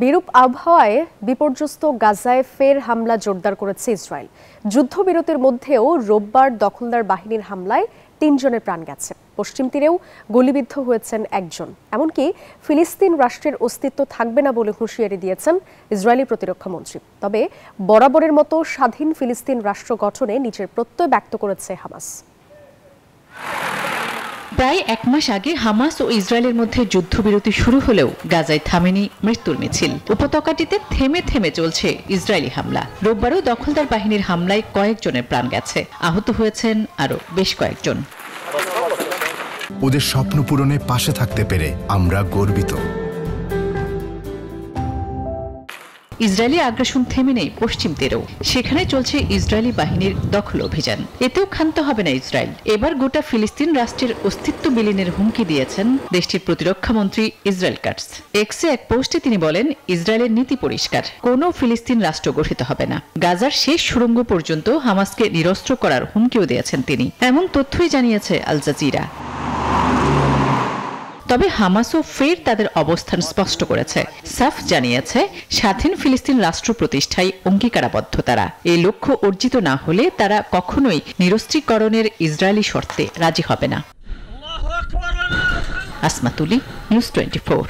বিরূপ আবহাওয়ায় বিপর্যস্ত গাজায় ফের হামলা জোরদার করেছে ইসরায়েল। যুদ্ধবিরতির মধ্যেও রোববার দখলদার বাহিনীর হামলায় ৩ জনের প্রাণ গেছে। পশ্চিম তীরেও গুলিবিদ্ধ হয়েছেন একজন। এমনকি ফিলিস্তিন রাষ্ট্রের অস্তিত্ব থাকবে না বলে হুঁশিয়ারি দিয়েছেন ইসরায়েলি প্রতিরক্ষা মন্ত্রী। তবে বরাবরের মতো স্বাধীন ফিলিস্তিন রাষ্ট্র গঠনে নিজের প্রত্যয় ব্যক্ত করেছে হামাস। প্রায় ১ মাস আগে হামাস ও ইসরায়েলের মধ্যে যুদ্ধবিরতি শুরু হলেও গাজায় থামেনি মৃত্যুর মিছিল। উপত্যকাটিতে থেমে থেমে চলছে ইসরায়েলি হামলা। রোববারও দখলদার বাহিনীর হামলায় কয়েকজনের প্রাণ গেছে, আহত হয়েছেন আরও বেশ কয়েকজন। ওদের স্বপ্ন পূরণে পাশে থাকতে পেরে আমরা গর্বিত। ইসরায়েলি আগ্রাসন থেমে নেই পশ্চিম তীরেও, সেখানে চলছে ইসরায়েলি বাহিনীর দখল অভিযান। এতেও ক্ষান্ত হবে না ইসরায়েল। এবার গোটা ফিলিস্তিন রাষ্ট্রের অস্তিত্ব বিলীনের হুমকি দিয়েছেন দেশটির প্রতিরক্ষা মন্ত্রী ইসরায়েল কাটস। এক্সে এক পোস্টে তিনি বলেন, ইসরায়েলের নীতি পরিষ্কার, কোনো ফিলিস্তিন রাষ্ট্র গঠিত হবে না। গাজার শেষ সুড়ঙ্গ পর্যন্ত হামাসকে নিরস্ত্র করার হুমকিও দিয়েছেন তিনি। এমন তথ্যই জানিয়েছে আল জাজিরা। তবে হামাসও ফের তাদের অবস্থান স্পষ্ট করেছে। সাফ জানিয়েছে, স্বাধীন ফিলিস্তিন রাষ্ট্র প্রতিষ্ঠায় অঙ্গীকারাবদ্ধ তারা। এই লক্ষ্য অর্জিত না হলে তারা কখনোই নিরস্ত্রীকরণের ইসরায়েলি শর্তে রাজি হবে না। আসমা তুলি, নিউজ 24।